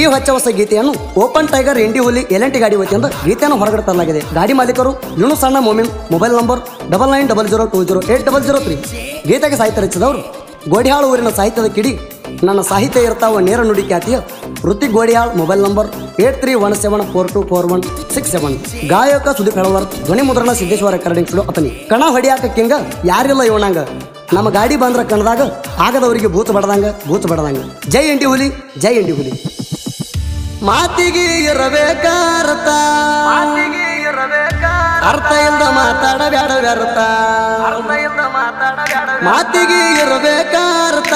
ಈ ಹೊಸ ಗೀತೆಯನ್ನು ಓಪನ್ ಟೈಗರ್ ಇಂಡಿ ಹುಲಿ ಎಲೆಂಟಿ ಗಾಡಿ ವತಿಯಿಂದ ಗೀತೆಯನ್ನು ಹೊರಗಡೆ ತರಲಾಗಿದೆ. ಗಾಡಿ ಮಾಲೀಕರು ಯೂನುಸ್ ಅಣ್ಣ ಮೊಮಿನ್. Mobile number 9900208003. ಗೀತೆಗೆ ಸಾಹಿತ್ಯ ರಚಿಸಿದವರು ಗೋಡಿಹಾಳು ಊರಿನ ಸಾಹಿತ್ಯದ ಕಿಡಿ ನನ್ನ ಸಾಹಿತ್ಯ ಇರ್ತಾವ ನೇರ ನುಡಿ ಖ್ಯಾತಿಯ ಋತಿಕ್ ಗೋಡಿಹಾಳ್. Mobile number 8317424167. ಗಾಯಕ ಸುದೀಪ್ ಹೆಳವರ್. ಧ್ವನಿ ಮುದ್ರಣ ಸಿದ್ದೇಶ್ವರ ರೆಕಾರ್ಡಿಂಗ್ ಸ್ಟುಡಿಯೋ ಅತನಿ. ಕಣ ಹೊಡಿಯಾಕ ಕಿಂಗ ಯಾರಿಲ್ಲ ಇವನಂಗ. ನಮ್ಮ ಗಾಡಿ ಬಂದ್ರ ಕಣದಾಗ ಆಗದವರಿಗೆ ಭೂತ ಬಡದಂಗ. ಜೈ ಇಂಡಿ ಹುಲಿ, ಜೈ ಇಂಡಿ ಹುಲಿ. ಮಾತಿಗೆ ಇರಬೇಕಾರತ, ಅರ್ಥ ಇಲ್ದ ಮಾತಾಡಬೇಡ ವ್ಯರ್ಥ. ಮಾತಿಗೆ ಇರಬೇಕಾರತ,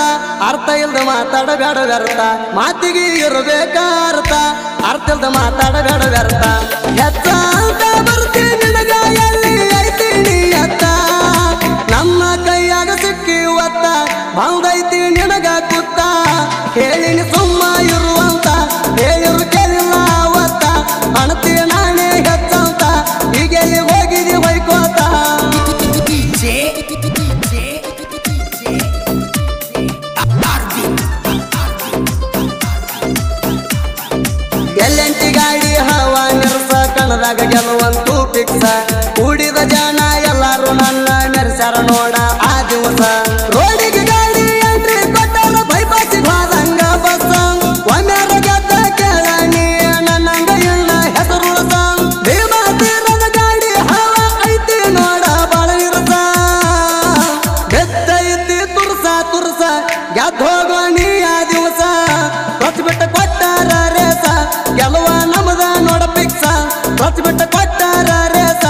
ಅರ್ಥ ಇಲ್ದ ಮಾತಾಡಬೇಡ ವ್ಯರ್ಥ. ಮಾತಿಗೆ ಇರಬೇಕಾರತ, ಅರ್ಥ ಇಲ್ದ ಮಾತಾಡಬೇಡ ವ್ಯರ್ಥ. ಎತ್ತ ಅಂತ ಬರ್ತೀನಿ ನಿನಗ ಎಲ್ಲಿ ಐತೀನಿ ಅತ್ತ. ನಮ್ಮ ಕೈಯಾಗ ಸಿಕ್ಕಿ ಒತ್ತ ಬಂದೈತಿ ನಿನಗ ಕುತ್ತ. ಹೇಳಿನಿ ಸುಮ್ಮ ಇರುವಂತ, ಹೇಳಿರು ಕೇಳಿಲ್ಲ ಅವತ್ತ. ಅಣತಿ ನಾನೇ ಹೆಚ್ಚಂತ, ಹೀಗೆಲ್ಲಿ ಹೋಗಿದಿ ಹೊಯ್ಕೋತ. ಎಲ್ಲೆಂಟಿ ಗಾಡಿ ಹವ ನಿರ್ಸ, ಕಣದಾಗ ಗೆಲುವಂತೂ ಫಿಕ್ಸ. ಕೂಡಿದ ಜನ ಎಲ್ಲಾರು ನನ್ನ ಮೆರೆಸ್ಯಾರ ನೋಡ ಆ ದಿವಸ. ರೋಡಿಗೆ ಗಾಡಿ ಎಂಟ್ರಿ ಕೊಟ್ಟಾರ, ಬೈಪಾಸಿಗೆ ಹೋದಂಗ ಬಸ್. ಒಮ್ಮೆರ ಗೆದ್ದ ಕೇಳನಿ ನನ್ನಂಗ ಇಲ್ಲ ಹೆಸರುಳಸ. ಭೀಮಾ ತೀರದ ಗಾಡಿ ಹವ ಐತಿ ನೋಡ ಬಾಳ ಇರಸ. ಬೆತ್ತೈತಿ ತುರ್ಸ ಗೆದ್ದ ಹೋಗೋ ನೀ ಆ ದಿವಸ. ಬಿಟ್ಟ ಕೊಟ್ಟಾರ ರೇಸ, ಗೆಲುವ ನಮದ ನೋಡ ಪಿಕ್ಸ. ಬಿಟ್ಟ ಕೊಟ್ಟಾರ ರೇಸ,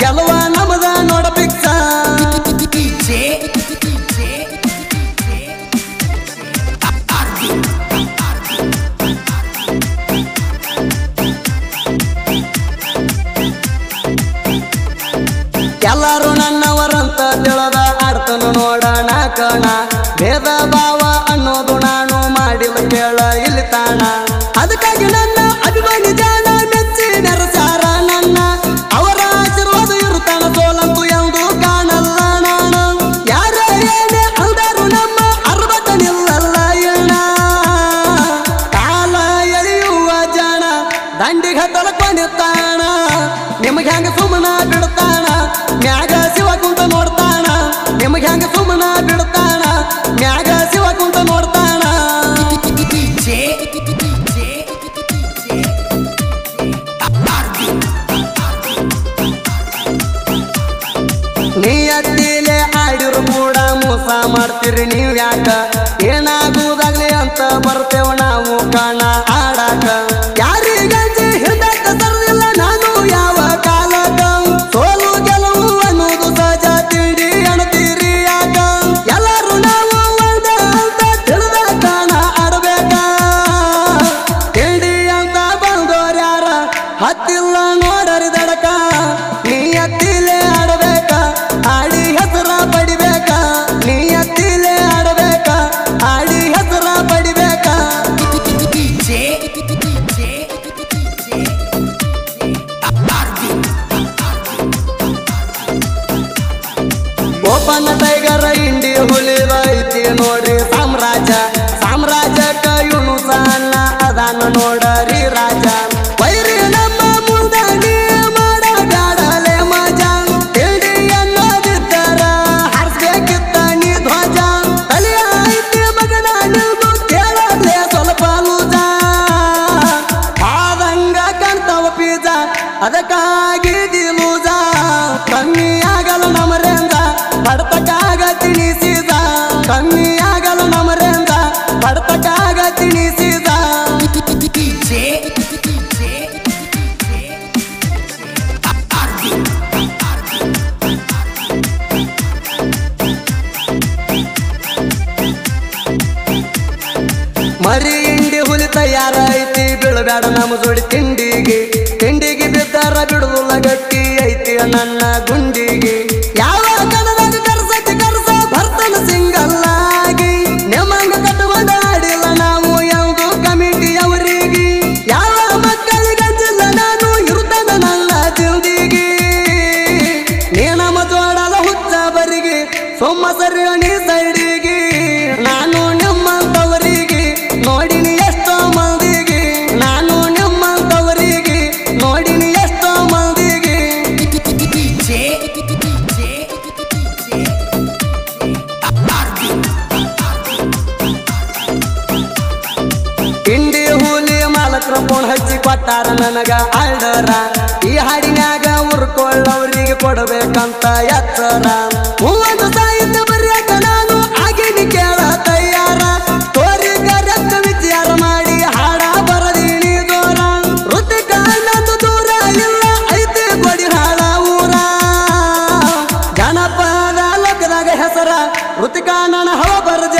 ಗೆಲುವ ನಮದ ನೋಡ ಪಿಕ್ಸ. ಎಲ್ಲಾರು ನನ್ನವರಂತ ತಿಳದ ಆಡ್ತನು ನೋಡೋಣ ಕಣ. ಭೇದ ಭಾವ ಅನ್ನೋದು ನಾನು ಮಾಡಿಲ್ಲ ಕೇಳ ಇಲ್ಲಿ ತಾಣ. ಅದಕ್ಕಾಗಿ ನನ್ನ ಅಭಿಮಾನಿ ಜನ ಮೆಚ್ಚಿ ನೆರಸಾರ ನನ್ನ. ಅವರ ಆಶೀರ್ವಾದ ಇರುತ್ತಾನ, ಸೋಲಂತೂ ಎಂದು ಕಾಣಲ್ಲ ನಾನು. ಯಾರ ಏನೇ ಅಂದರು ನಮ್ಮ ಅರ್ಬತ ನಿಲ್ಲಲ್ಲ ಏನ. ಕಾಲ ಎಳೆಯುವ ಜನ ದಂಡಿಗೆ ತಲಕೊಂಡಿರ್ತಾಣ. ನಿಮಗೆ ಹೆಂಗ ಸುಮ್ಮನ ಬಿಡ್ತಾನ, ಮ್ಯಾಗ ಶಿವ ಕುಂತ ನೋಡ್ತಾನ. ನಿಮಗೆ ಹೆಂಗ ಸುಮ್ಮನ ಬಿಡ್ತಾನ, ಮ್ಯಾಗ ಶಿವ ಕುಂತ ನೋಡ್ತಾನ. ನೀ ಅತ್ತಿಲೆ ಆಡಿರು ಕೂಡ ಮೋಸ ಮಾಡ್ತೀರಿ ನೀವು ಯಾಕ. ಏನಾಗುವುದಾಗ್ಲಿ ಅಂತ ಬರ್ತೇವ ನಾವು ಕಾಣ ಆಡಾಕ. ಯಾರಿಗಂಜಿ ಹಿಂದಕ್ಕ ತರದಿಲ್ಲ ನಾನು ಯಾವ ಕಾಲಕ. ಸೋಲು ಗೆಲುವು ಅನ್ನೋದು ಸಹಜ ತಿಳಿ ಅಣತೀರಿ ಯಾಕ. ಎಲ್ಲರೂ ನಾವು ಒಂದ ಅಂತ ತಿಳಿದ ಕಾಣ ಆಡಬೇಕ. ತಿಂಡಿ ಅಂತ ಬಂದೋರ್ಯಾರ ಹತ್ತಿಲ್ಲ ನೋಡರಿ ದಡಕ. ನೀ ಅತ್ತಿಲೆ ಆಡಬೇಕ, ಆಡಿ ಹೆಸರ ಪಡಿಬೇಕ. ನೀ ಅತ್ತಿಲೆ ಆಡಬೇಕ, ಆಡಿ ಹೆಸರ ಪಡಿಬೇಕ. ಓಪನ್ ಟೈಗರ್ ಇಂಡಿ ಹುಲಿ ಐತಿ ನೋಡ್ರಿ ಸಾಮ್ರಾಜ್ಯ. ಸಾಮ್ರಾಜ್ಯಕ್ಕ ಯೂನುಸ್ ಅಣ್ಣ ಅದಾನ ನೋಡರಿ ರಾಜ. ವೈರಿ ನಮ್ಮ ಮುಂದ ನೀ ಮಾಡಬ್ಯಾಡಲೆ ಮಜಾ. ತಿಂಡಿ ಅನ್ನೋದಿದ್ದರ ಹಾರಿಸ್ಬೇಕಿತ್ತ ನೀ ಧ್ವಜ. ತಲೆಯ ಐತಿ ಮಗನ ನಿಲ್ದು ಕೇಳಲೆ ಸ್ವಲ್ಪ ಲೂಜ. ಆದಂಗ ಕಾಣ್ತಾವ ಪೀಜ, ಅದಕ್ಕಾಗಿ ದಿಲೂಜ. ಕಮ್ಮಿ ಆಗಲ್ಲ ನಮರೆಂದ ಬಡತಕ್ಕಾಗ ತಿಣಿಸಿದ. ಕಮ್ಮಿ ಆಗಲ್ಲ ನಮರೆಂದ ಬಡತಕ್ಕಾಗ ತಿಣಿಸಿದ. ಮರಿ ಇಂಡಿ ಹುಲಿ ತಯಾರ ಐತಿ, ಬೀಳಬೇಡ ನಮ್ಮ ಜೋಡಿ ತಿಂಡಿಗೆ. ತಿಂಡಿಗೆ ಬಿದ್ದಾರ ಬಿಡುವುಲ್ಲ ಗಟ್ಟಿ ಐತಿ ನನ್ನ ಗುಂಡಿಗೆ. ಯಾವ ಕಣದಾಗ ಕರ್ಸತಿ ಕರ್ಸ ಬರ್ತನ ಸಿಂಗಲ್ಲಾಗಿ. ನಿಮ್ಮಂಗ ಕಟ್ಟುಕೊಂಡ ಆಡಿಲ್ಲ ನಾವು ಯಾವುದು ಕಮಿಟಿಯವರಿಗೆ. ಯಾವ ಮಕ್ಕಳಿಗಂಜಿಲ್ಲ ನಾನು ಇರುತ್ತಾನ ನನ್ನ ಜಿಂದಿಗೆ. ನೀ ನಮ್ಮ ಜೋಡಲ ಹುಚ್ಚ ಬರಿಗೆ, ಸೊಮ್ಮ ಸರಿ ಸೈಡಿಗೆ. ನಾನು ನಿಮ್ಮಂತವರಿಗೆ ನೋಡಿನಿ ಎಷ್ಟೋ ಫೋನ್ ಹಚ್ಚಿ ಕೊಟ್ಟಾರ ನನಗ ಆರ್ಡರ ಈ ಹಾಡಿನ್ಯಾಗ ಉರ್ಕೊಳ್ಳವ್ರಿಗೆ ಕೊಡಬೇಕಂತ ಎಚ್ಚರ ಮೂವತ್ತು ಸಾಹಿತ್ಯ ಬರ್ಯಾಕ ನಾನು ಆಗಿನಿ ಕೇಳ ತಯಾರ ತೋರಿಗರತ್ತ ವಿಚಾರ ಮಾಡಿ ಹಾಡ ಬರದೀನಿ ದೂರ ಋತಿಕ ನಂದು ದೂರ ಇಲ್ಲ ಐತೆ ಕೊಡಿ ಹಾಳ ಊರ ಜನಪದ ಲೋಕದಾಗ ಹೆಸರ ಋತಿಕ ನನ್ನ ಹವ ಬರ್ಜ